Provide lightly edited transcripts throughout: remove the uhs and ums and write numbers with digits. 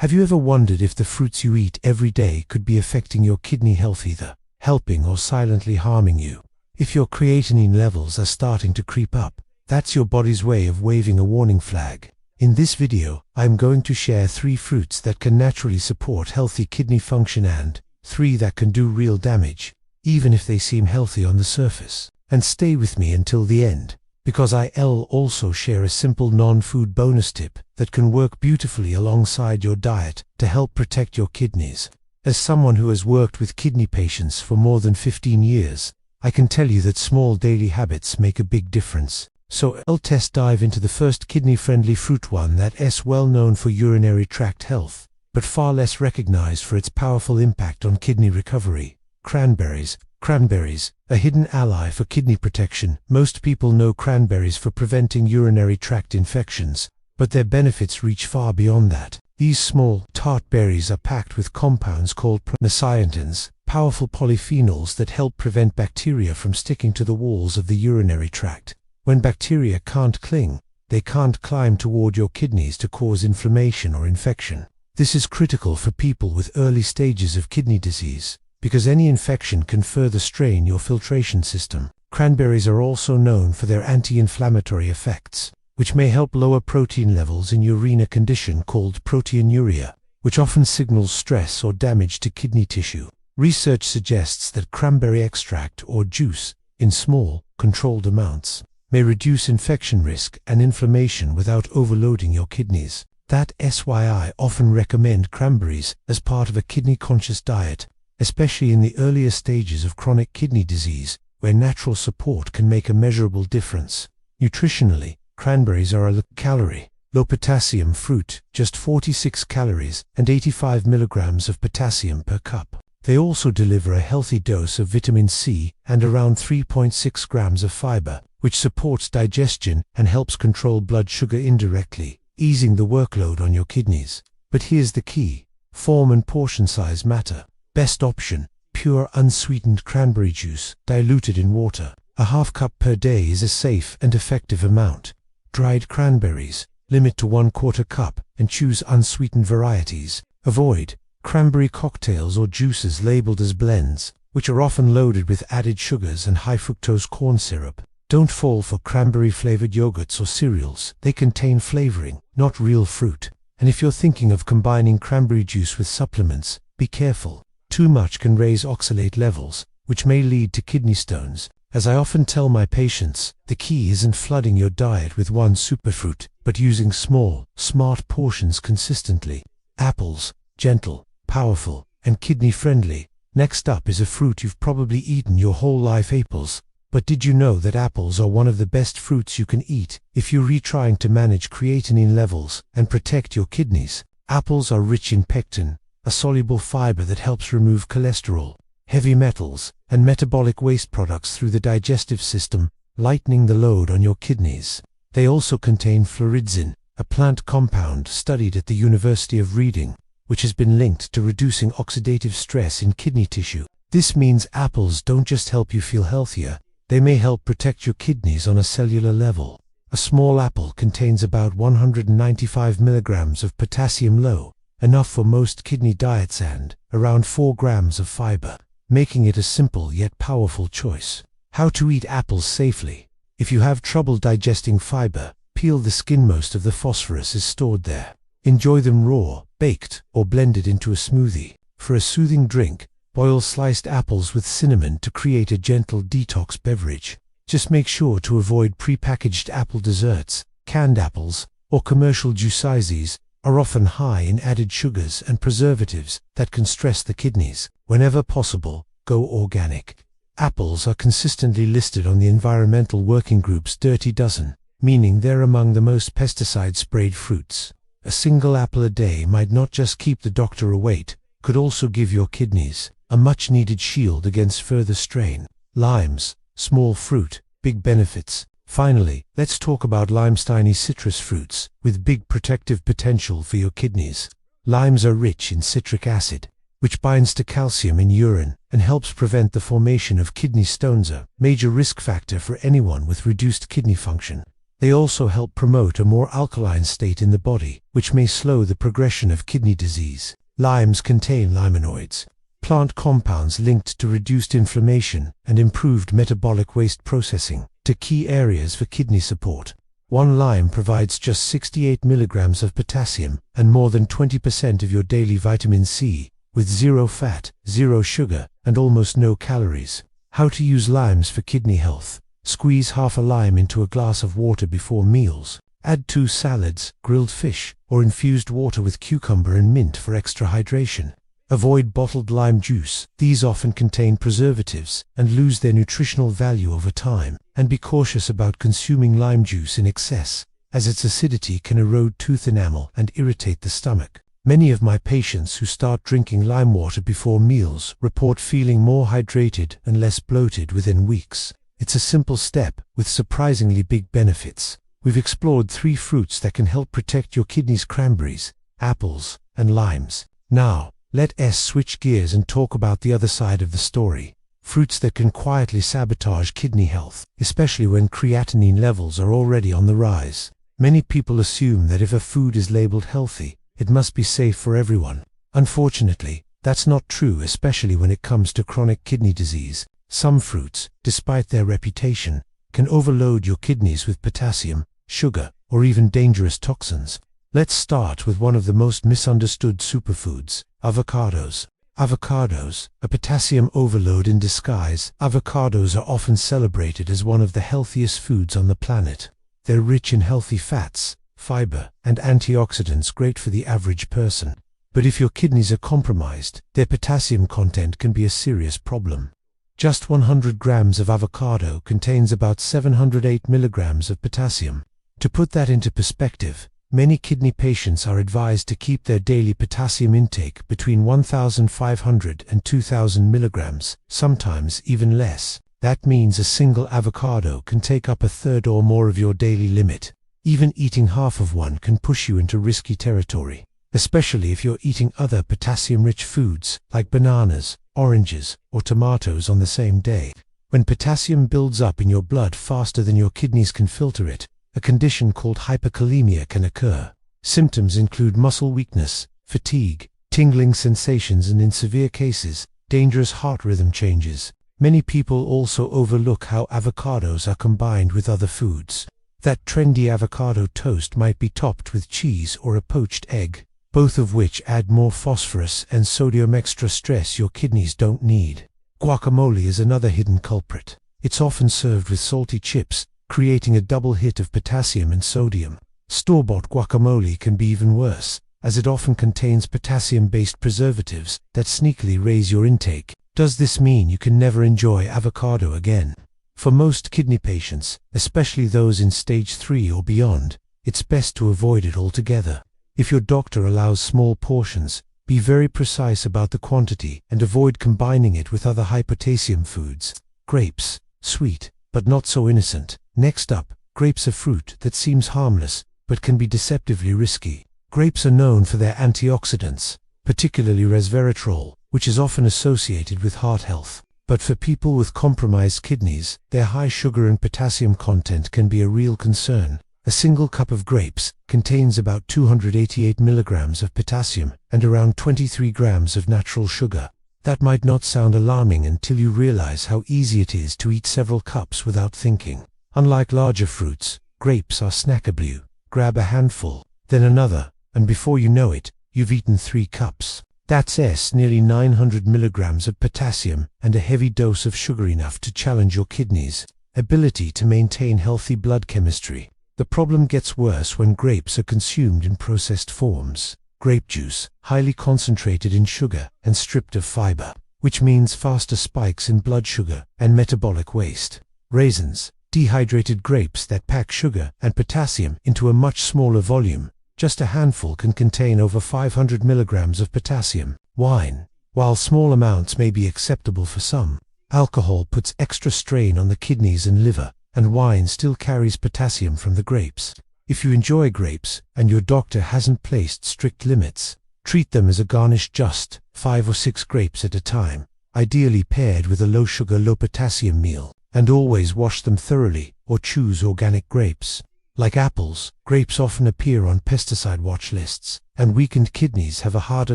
Have you ever wondered if the fruits you eat every day could be affecting your kidney health, either helping or silently harming you? If your creatinine levels are starting to creep up, that's your body's way of waving a warning flag. In this video, I'm going to share 3 fruits that can naturally support healthy kidney function and 3 that can do real damage, even if they seem healthy on the surface. And stay with me until the end, because I'll also share a simple non-food bonus tip that can work beautifully alongside your diet to help protect your kidneys. As someone who has worked with kidney patients for more than 15 years, I can tell you that small daily habits make a big difference. So I'll dive into the first kidney-friendly fruit, one that's well known for urinary tract health, but far less recognized for its powerful impact on kidney recovery. Cranberries. Cranberries, a hidden ally for kidney protection. Most people know cranberries for preventing urinary tract infections, but their benefits reach far beyond that. These small, tart berries are packed with compounds called procyantins, powerful polyphenols that help prevent bacteria from sticking to the walls of the urinary tract. When bacteria can't cling, they can't climb toward your kidneys to cause inflammation or infection. This is critical for people with early stages of kidney disease, because any infection can further strain your filtration system. Cranberries are also known for their anti-inflammatory effects, which may help lower protein levels in urine, a condition called proteinuria, which often signals stress or damage to kidney tissue. Research suggests that cranberry extract or juice, in small, controlled amounts, may reduce infection risk and inflammation without overloading your kidneys. That's why I often recommend cranberries as part of a kidney-conscious diet, especially in the earlier stages of chronic kidney disease, where natural support can make a measurable difference. Nutritionally, cranberries are a low-calorie, low-potassium fruit, just 46 calories and 85 milligrams of potassium per cup. They also deliver a healthy dose of vitamin C and around 3.6 grams of fiber, which supports digestion and helps control blood sugar indirectly, easing the workload on your kidneys. But here's the key: form and portion size matter. Best option: pure unsweetened cranberry juice, diluted in water. A half cup per day is a safe and effective amount. Dried cranberries, limit to 1/4 cup and choose unsweetened varieties. Avoid cranberry cocktails or juices labeled as blends, which are often loaded with added sugars and high fructose corn syrup. Don't fall for cranberry-flavored yogurts or cereals. They contain flavoring, not real fruit. And if you're thinking of combining cranberry juice with supplements, be careful. Too much can raise oxalate levels, which may lead to kidney stones. As I often tell my patients, the key isn't flooding your diet with one superfruit, but using small, smart portions consistently. Apples, gentle, powerful, and kidney-friendly. Next up is a fruit you've probably eaten your whole life: apples. But did you know that apples are one of the best fruits you can eat if you're trying to manage creatinine levels and protect your kidneys? Apples are rich in pectin, a soluble fiber that helps remove cholesterol, heavy metals, and metabolic waste products through the digestive system, lightening the load on your kidneys. They also contain floridzin, a plant compound studied at the University of Reading, which has been linked to reducing oxidative stress in kidney tissue. This means apples don't just help you feel healthier, they may help protect your kidneys on a cellular level. A small apple contains about 195 milligrams of potassium low, enough for most kidney diets, and around 4 grams of fiber, making it a simple yet powerful choice. How to eat apples safely. If you have trouble digesting fiber, peel the skin. Most of the phosphorus is stored there. Enjoy them raw, baked, or blended into a smoothie. For a soothing drink, boil sliced apples with cinnamon to create a gentle detox beverage. Just make sure to avoid prepackaged apple desserts. Canned apples, or commercial juices, are often high in added sugars and preservatives that can stress the kidneys. Whenever possible, go organic. Apples are consistently listed on the Environmental Working Group's Dirty Dozen, meaning they're among the most pesticide-sprayed fruits. A single apple a day might not just keep the doctor away, could also give your kidneys a much-needed shield against further strain. Limes, small fruit, big benefits. Finally, let's talk about limes, tiny citrus fruits with big protective potential for your kidneys. Limes are rich in citric acid, which binds to calcium in urine and helps prevent the formation of kidney stones, a major risk factor for anyone with reduced kidney function. They also help promote a more alkaline state in the body, which may slow the progression of kidney disease. Limes contain limonoids, plant compounds linked to reduced inflammation and improved metabolic waste processing, to key areas for kidney support. One lime provides just 68 milligrams of potassium and more than 20% of your daily vitamin C, with zero fat, zero sugar, and almost no calories. How to use limes for kidney health. Squeeze half a lime into a glass of water before meals. Add 2 salads, grilled fish, or infused water with cucumber and mint for extra hydration. Avoid bottled lime juice. These often contain preservatives and lose their nutritional value over time. And be cautious about consuming lime juice in excess, as its acidity can erode tooth enamel and irritate the stomach. Many of my patients who start drinking lime water before meals report feeling more hydrated and less bloated within weeks. It's a simple step with surprisingly big benefits. We've explored 3 fruits that can help protect your kidneys: cranberries, apples, and limes. Now, let's switch gears and talk about the other side of the story. Fruits that can quietly sabotage kidney health, especially when creatinine levels are already on the rise. Many people assume that if a food is labeled healthy, it must be safe for everyone. Unfortunately, that's not true, especially when it comes to chronic kidney disease. Some fruits, despite their reputation, can overload your kidneys with potassium, sugar, or even dangerous toxins. Let's start with one of the most misunderstood superfoods: avocados. Avocados, a potassium overload in disguise. Avocados are often celebrated as one of the healthiest foods on the planet. They're rich in healthy fats, fiber, and antioxidants, great for the average person. But if your kidneys are compromised, their potassium content can be a serious problem. Just 100 grams of avocado contains about 708 milligrams of potassium. To put that into perspective, many kidney patients are advised to keep their daily potassium intake between 1,500 and 2,000 milligrams, sometimes even less. That means a single avocado can take up a third or more of your daily limit. Even eating half of one can push you into risky territory, especially if you're eating other potassium-rich foods like bananas, oranges, or tomatoes on the same day. When potassium builds up in your blood faster than your kidneys can filter it, a condition called hyperkalemia can occur. Symptoms include muscle weakness, fatigue, tingling sensations, and in severe cases, dangerous heart rhythm changes. Many people also overlook how avocados are combined with other foods. That trendy avocado toast might be topped with cheese or a poached egg, both of which add more phosphorus and sodium, extra stress your kidneys don't need. Guacamole is another hidden culprit. It's often served with salty chips, creating a double hit of potassium and sodium. Store-bought guacamole can be even worse, as it often contains potassium-based preservatives that sneakily raise your intake. Does this mean you can never enjoy avocado again? For most kidney patients, especially those in stage 3 or beyond, it's best to avoid it altogether. If your doctor allows small portions, be very precise about the quantity and avoid combining it with other high potassium foods. Grapes, sweet, but not so innocent. Next up, grapes are fruit that seems harmless, but can be deceptively risky. Grapes are known for their antioxidants, particularly resveratrol, which is often associated with heart health. But for people with compromised kidneys, their high sugar and potassium content can be a real concern. A single cup of grapes contains about 288 milligrams of potassium and around 23 grams of natural sugar. That might not sound alarming until you realize how easy it is to eat several cups without thinking. Unlike larger fruits, grapes are snackable. Grab a handful, then another, and before you know it, you've eaten 3 cups. That's nearly 900 milligrams of potassium and a heavy dose of sugar, enough to challenge your kidneys' ability to maintain healthy blood chemistry. The problem gets worse when grapes are consumed in processed forms. Grape juice, highly concentrated in sugar and stripped of fiber, which means faster spikes in blood sugar and metabolic waste. Raisins, dehydrated grapes that pack sugar and potassium into a much smaller volume. Just a handful can contain over 500 milligrams of potassium. Wine, while small amounts may be acceptable for some, alcohol puts extra strain on the kidneys and liver, and wine still carries potassium from the grapes. If you enjoy grapes and your doctor hasn't placed strict limits, treat them as a garnish, just 5 or 6 grapes at a time, ideally paired with a low-sugar, low-potassium meal, and always wash them thoroughly or choose organic grapes. Like apples, grapes often appear on pesticide watch lists, and weakened kidneys have a harder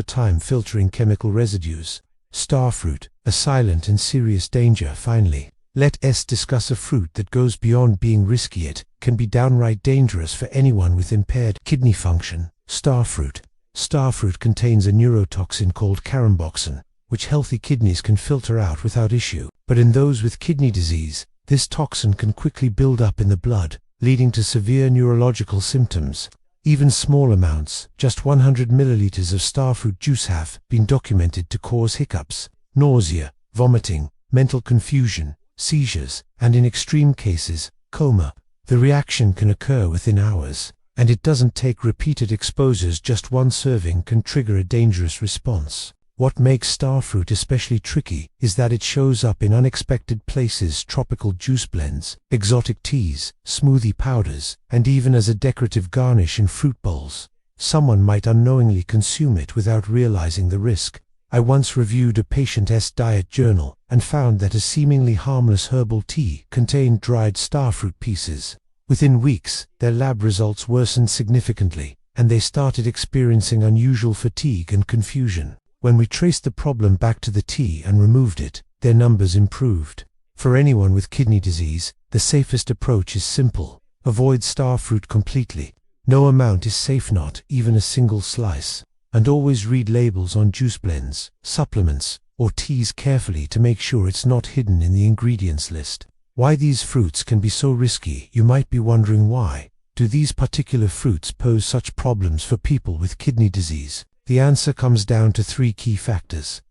time filtering chemical residues. Starfruit, a silent and serious danger. Finally, let's discuss a fruit that goes beyond being risky. It can be downright dangerous for anyone with impaired kidney function. Starfruit. Starfruit contains a neurotoxin called caramboxin, which healthy kidneys can filter out without issue. But in those with kidney disease, this toxin can quickly build up in the blood, leading to severe neurological symptoms. Even small amounts, just 100 milliliters of starfruit juice, have been documented to cause hiccups, nausea, vomiting, mental confusion, seizures, and in extreme cases, coma. The reaction can occur within hours, and it doesn't take repeated exposures. Just one serving can trigger a dangerous response. What makes starfruit especially tricky is that it shows up in unexpected places: tropical juice blends, exotic teas, smoothie powders, and even as a decorative garnish in fruit bowls. Someone might unknowingly consume it without realizing the risk. I once reviewed a patient's diet journal and found that a seemingly harmless herbal tea contained dried starfruit pieces. Within weeks, their lab results worsened significantly, and they started experiencing unusual fatigue and confusion. When we traced the problem back to the tea and removed it, their numbers improved. For anyone with kidney disease, the safest approach is simple: avoid starfruit completely. No amount is safe, not even a single slice. And always read labels on juice blends, supplements, or teas carefully to make sure it's not hidden in the ingredients list. Why these fruits can be so risky? You might be wondering, why do these particular fruits pose such problems for people with kidney disease? The answer comes down to three key factors.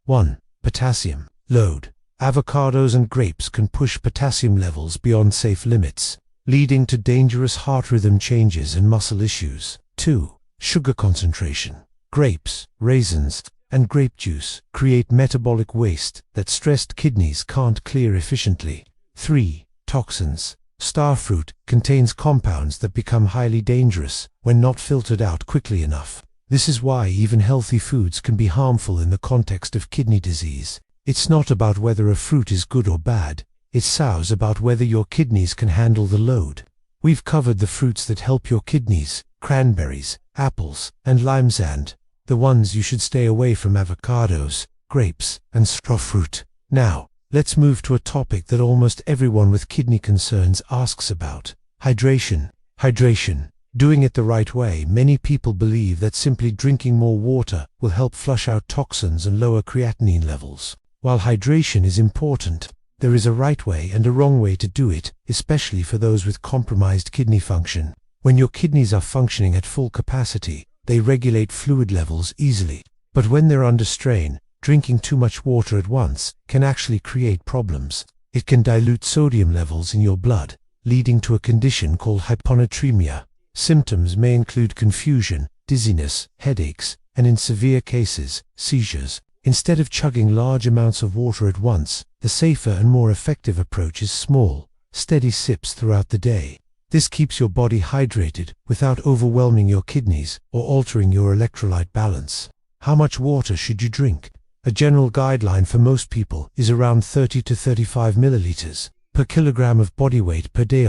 1. Potassium load. Avocados and grapes can push potassium levels beyond safe limits, leading to dangerous heart rhythm changes and muscle issues. 2. Sugar concentration. Grapes, raisins, and grape juice create metabolic waste that stressed kidneys can't clear efficiently. 3. Toxins. Starfruit contains compounds that become highly dangerous when not filtered out quickly enough. This is why even healthy foods can be harmful in the context of kidney disease. It's not about whether a fruit is good or bad, it's about whether your kidneys can handle the load. We've covered the fruits that help your kidneys: cranberries, apples, and limes, and the ones you should stay away from: avocados, grapes, and starfruit. Now, let's move to a topic that almost everyone with kidney concerns asks about: hydration. Hydration. Doing it the right way. Many people believe that simply drinking more water will help flush out toxins and lower creatinine levels. While hydration is important, there is a right way and a wrong way to do it, especially for those with compromised kidney function. When your kidneys are functioning at full capacity, they regulate fluid levels easily. But when they're under strain, drinking too much water at once can actually create problems. It can dilute sodium levels in your blood, leading to a condition called hyponatremia. Symptoms may include confusion, dizziness, headaches, and in severe cases, seizures. Instead of chugging large amounts of water at once, the safer and more effective approach is small, steady sips throughout the day. This keeps your body hydrated without overwhelming your kidneys or altering your electrolyte balance. How much water should you drink? A general guideline for most people is around 30 to 35 milliliters per kilogram of body weight per day,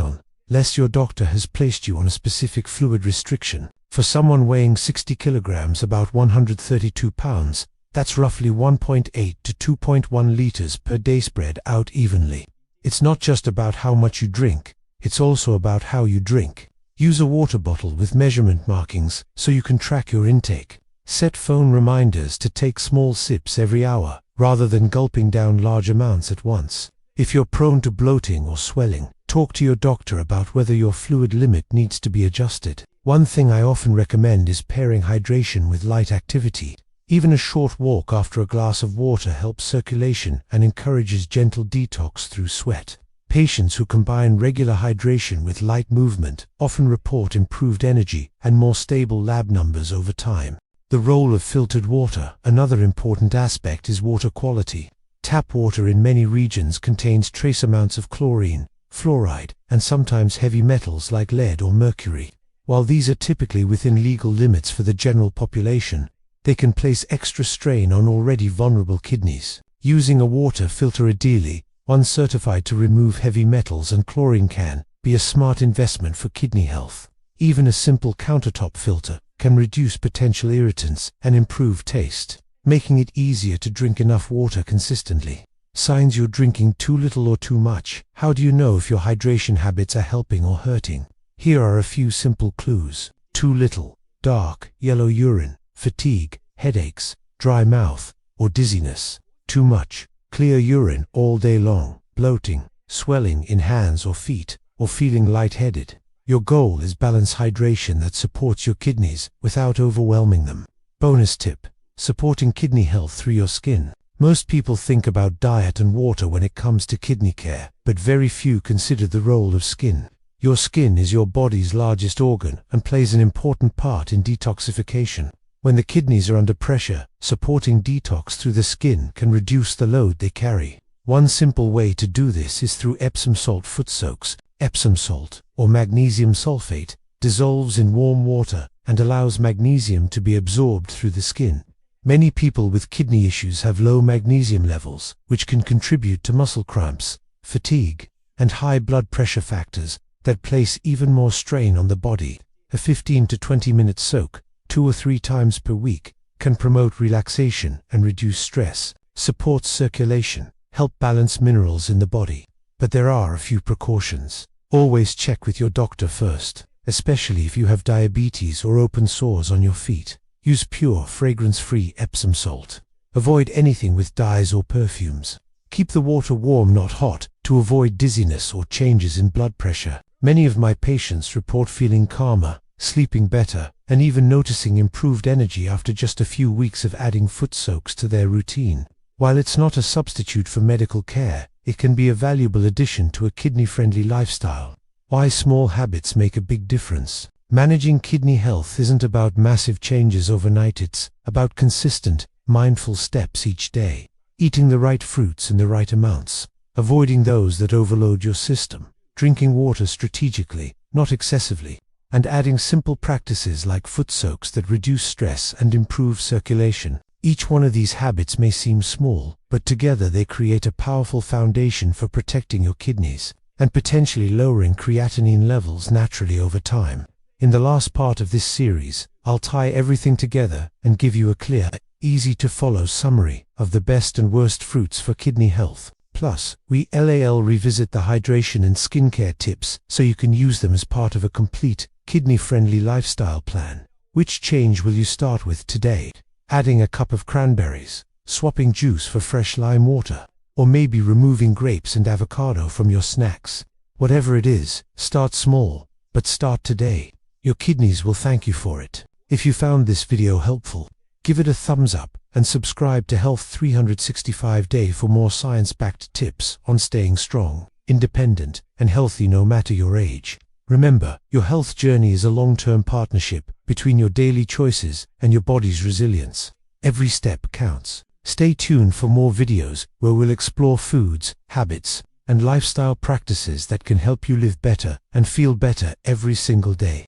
unless your doctor has placed you on a specific fluid restriction. For someone weighing 60 kilograms, about 132 pounds, that's roughly 1.8 to 2.1 liters per day, spread out evenly. It's not just about how much you drink, it's also about how you drink. Use a water bottle with measurement markings so you can track your intake. Set phone reminders to take small sips every hour, rather than gulping down large amounts at once. If you're prone to bloating or swelling, talk to your doctor about whether your fluid limit needs to be adjusted. One thing I often recommend is pairing hydration with light activity. Even a short walk after a glass of water helps circulation and encourages gentle detox through sweat. Patients who combine regular hydration with light movement often report improved energy and more stable lab numbers over time. The role of filtered water. Another important aspect is water quality. Tap water in many regions contains trace amounts of chlorine, fluoride, and sometimes heavy metals like lead or mercury. While these are typically within legal limits for the general population, they can place extra strain on already vulnerable kidneys. Using a water filter, ideally one certified to remove heavy metals and chlorine, can be a smart investment for kidney health. Even a simple countertop filter can reduce potential irritants and improve taste, making it easier to drink enough water consistently. Signs you're drinking too little or too much. How do you know if your hydration habits are helping or hurting? Here are a few simple clues. Too little: dark, yellow urine, fatigue, headaches, dry mouth, or dizziness. Too much: clear urine all day long, bloating, swelling in hands or feet, or feeling lightheaded. Your goal is balanced hydration that supports your kidneys without overwhelming them. Bonus tip: supporting kidney health through your skin. Most people think about diet and water when it comes to kidney care, but very few consider the role of skin. Your skin is your body's largest organ and plays an important part in detoxification. When the kidneys are under pressure, supporting detox through the skin can reduce the load they carry. One simple way to do this is through Epsom salt foot soaks. Epsom salt, or magnesium sulfate, dissolves in warm water and allows magnesium to be absorbed through the skin. Many people with kidney issues have low magnesium levels, which can contribute to muscle cramps, fatigue, and high blood pressure factors that place even more strain on the body. A 15 to 20 minute soak, 2 or 3 times per week, can promote relaxation and reduce stress, support circulation, help balance minerals in the body. But there are a few precautions. Always check with your doctor first, especially if you have diabetes or open sores on your feet. Use pure, fragrance-free Epsom salt. Avoid anything with dyes or perfumes. Keep the water warm, not hot, to avoid dizziness or changes in blood pressure. Many of my patients report feeling calmer, sleeping better, and even noticing improved energy after just a few weeks of adding foot soaks to their routine. While it's not a substitute for medical care, it can be a valuable addition to a kidney-friendly lifestyle. Why small habits make a big difference. Managing kidney health isn't about massive changes overnight, it's about consistent, mindful steps each day. Eating the right fruits in the right amounts, avoiding those that overload your system, drinking water strategically, not excessively, and adding simple practices like foot soaks that reduce stress and improve circulation. Each one of these habits may seem small, but together they create a powerful foundation for protecting your kidneys and potentially lowering creatinine levels naturally over time. In the last part of this series, I'll tie everything together and give you a clear, easy-to-follow summary of the best and worst fruits for kidney health. Plus, we'll revisit the hydration and skincare tips so you can use them as part of a complete, kidney-friendly lifestyle plan. Which change will you start with today? Adding a cup of cranberries, swapping juice for fresh lime water, or maybe removing grapes and avocado from your snacks. Whatever it is, start small, but start today. Your kidneys will thank you for it. If you found this video helpful, give it a thumbs up and subscribe to Health 365 Day for more science-backed tips on staying strong, independent, and healthy no matter your age. Remember, your health journey is a long-term partnership between your daily choices and your body's resilience. Every step counts. Stay tuned for more videos where we'll explore foods, habits, and lifestyle practices that can help you live better and feel better every single day.